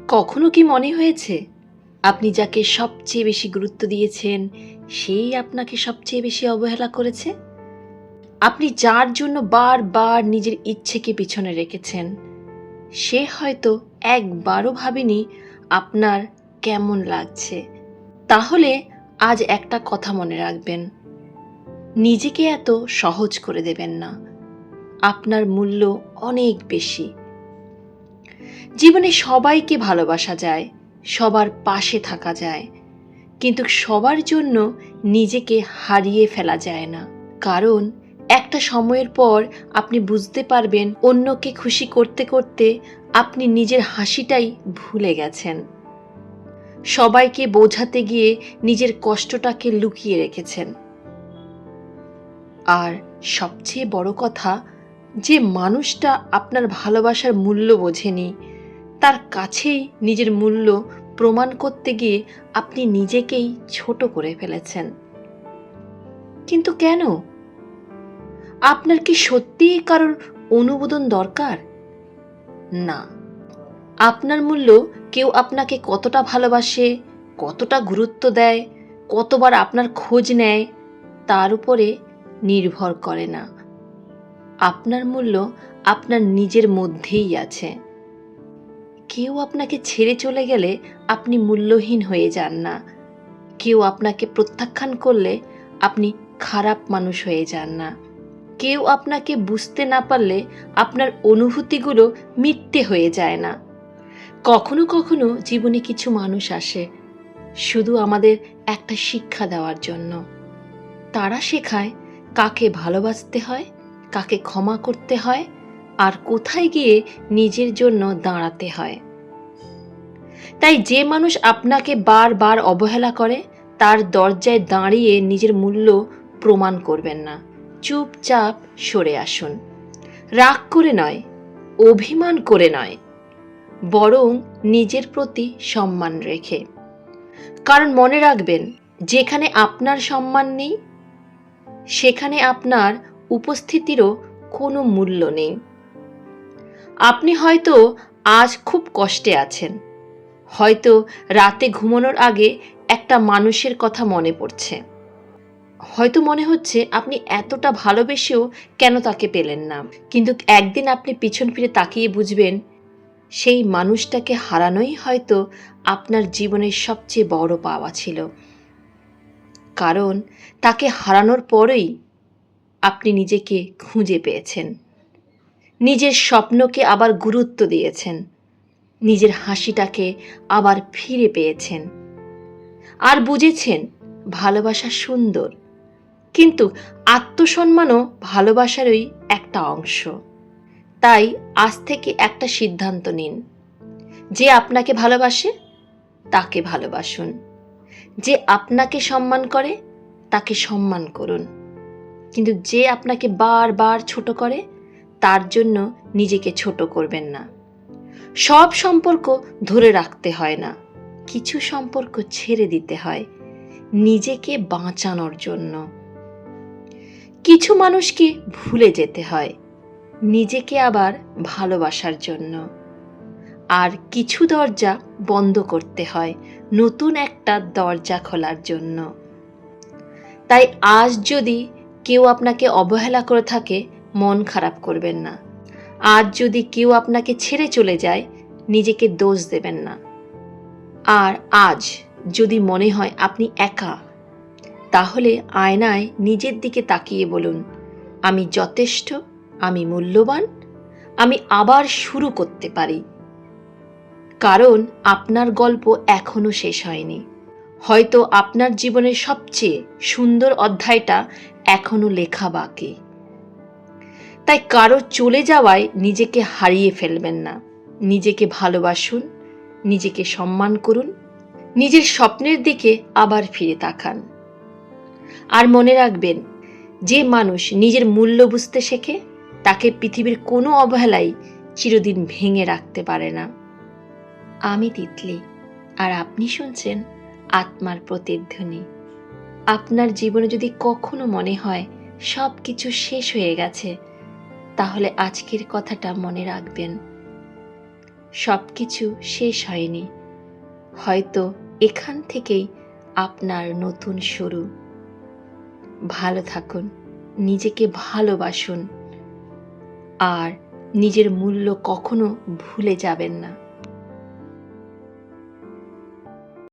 কখনো কি মনে হয়েছে আপনি যাকে সবচেয়ে বেশি গুরুত্ব দিয়েছেন সেই আপনাকে সবচেয়ে বেশি অবহেলা করেছে? আপনি যার জন্য বারবার নিজের ইচ্ছেকে পিছনে রেখেছেন সে হয়তো একবারও ভাবেনি আপনার কেমন লাগছে। তাহলে আজ একটা কথা মনে রাখবেন, নিজেকে এত সহজ করে দেবেন না। আপনার মূল্য অনেক বেশি। জীবনে সবাইকে ভালোবাসা যায়, সবার পাশে থাকা যায়, কিন্তু সবার জন্য নিজেকে হারিয়ে ফেলা যায় না। কারণ একটা সময়ের পর আপনি বুঝতে পারবেন অন্যকে খুশি করতে করতে আপনি নিজের হাসিটাই ভুলে গেছেন। সবাইকে বোঝাতে গিয়ে নিজের কষ্টটাকে লুকিয়ে রেখেছেন। আর সবচেয়ে বড় কথা, যে মানুষটা আপনার ভালোবাসার মূল্য বোঝেনি তার কাছেই নিজের মূল্য প্রমাণ করতে গিয়ে আপনি নিজেকেই ছোট করে ফেলেছেন। কিন্তু কেন? আপনার কি সত্যিই কারোর অনুমোদন দরকার? না। আপনার মূল্য কেউ আপনাকে কতটা ভালোবাসে, কতটা গুরুত্ব দেয়, কতবার আপনার খোঁজ নেয় তার উপরে নির্ভর করে না। আপনার মূল্য আপনার নিজের মধ্যেই আছে। কেউ আপনাকে ছেড়ে চলে গেলে আপনি মূল্যহীন হয়ে যান না। কেউ আপনাকে প্রত্যাখ্যান করলে আপনি খারাপ মানুষ হয়ে যান না। কেউ আপনাকে বুঝতে না পারলে আপনার অনুভূতিগুলো মিথ্যে হয়ে যায় না। কখনো কখনো জীবনে কিছু মানুষ আসে শুধু আমাদের একটা শিক্ষা দেওয়ার জন্য। তারা শেখায় কাকে ভালোবাসতে হয়, কাকে ক্ষমা করতে হয়, আর কোথায় গিয়ে নিজের জন্য দাঁড়াতে হয়। তাই যে মানুষ আপনাকে বারবার অবহেলা করে তার দরজায় দাঁড়িয়ে নিজের মূল্য প্রমাণ করবেন না। চুপচাপ সরে আসুন। রাগ করে নয়, অভিমান করে নয়, বরং নিজের প্রতি সম্মান রেখে। কারণ মনে রাখবেন, যেখানে আপনার সম্মান নেই সেখানে আপনার উপস্থিতিরও কোনো মূল্য নেই। আপনি হয়তো আজ খুব কষ্টে আছেন, হয়তো রাতে ঘুমানোর আগে একটা মানুষের কথা মনে পড়ছে, হয়তো মনে হচ্ছে আপনি এতটা ভালোবেসেও কেন তাকে পেলেন না। কিন্তু একদিন আপনি পিছন ফিরে তাকিয়ে বুঝবেন সেই মানুষটাকে হারানোই হয়তো আপনার জীবনের সবচেয়ে বড় পাওয়া ছিল। কারণ তাকে হারানোর পরেই আপনি নিজেকে খুঁজে পেয়েছেন, নিজের স্বপ্নকে আবার গুরুত্ব দিয়েছেন, নিজের হাসিটাকে আবার ফিরে পেয়েছেন, আর বুঝেছেন ভালোবাসা সুন্দর, কিন্তু আত্মসম্মানও ভালোবাসারই একটা অংশ। তাই আজ থেকে একটা সিদ্ধান্ত নিন, যে আপনাকে ভালোবাসে তাকে ভালোবাসুন, যে আপনাকে সম্মান করে তাকে সম্মান করুন, কিন্তু যে আপনাকে বারবার ছোট করে তার জন্য নিজেকে ছোট করবেন না। সব সম্পর্ক ধরে রাখতে হয় না, কিছু সম্পর্ক ছেড়ে দিতে হয় নিজেকে বাঁচানোর জন্য। কিছু মানুষকে ভুলে যেতে হয় নিজেকে আবার ভালোবাসার জন্য। আর কিছু দরজা বন্ধ করতে হয় নতুন একটা দরজা খোলার জন্য। তাই আজ যদি কেউ আপনাকে অবহেলা করে থাকে মন খারাপ করবেন না। আজ যদি কেউ আপনাকে ছেড়ে চলে যায় নিজেকে দোষ দেবেন না। আর আজ যদি মনে হয় আপনি একা, তাহলে আয়নায় নিজের দিকে তাকিয়ে বলুন, আমি যথেষ্ট, আমি মূল্যবান, আমি আবার শুরু করতে পারি। কারণ আপনার গল্প এখনো শেষ হয়নি। হয়তো আপনার জীবনের সবচেয়ে সুন্দর অধ্যায়টা এখনো লেখা বাকি। তাই কারো চলে যাওয়ায় নিজেকে হারিয়ে ফেলবেন না। নিজেকে ভালোবাসুন, নিজেকে সম্মান করুন, নিজের স্বপ্নের দিকে আবার ফিরে তাকান। আর মনে রাখবেন, যে মানুষ নিজের মূল্য বুঝতে শেখে তাকে পৃথিবীর কোনো অবহেলাই চিরদিন ভেঙে রাখতে পারে না। আমি তিতলি, আর আপনি শুনছেন আত্মার প্রতিধ্বনি। আপনার জীবনে যদি কখনো মনে হয় সব কিছু শেষ হয়ে গেছে, তাহলে আজকের কথাটা মনে রাখবেন। সব কিছু শেষ হয়নি, হয়তো এখান থেকেই আপনার নতুন শুরু। ভালো থাকুন, নিজেকে ভালোবাসুন, আর নিজের মূল্য কখনো ভুলে যাবেন না।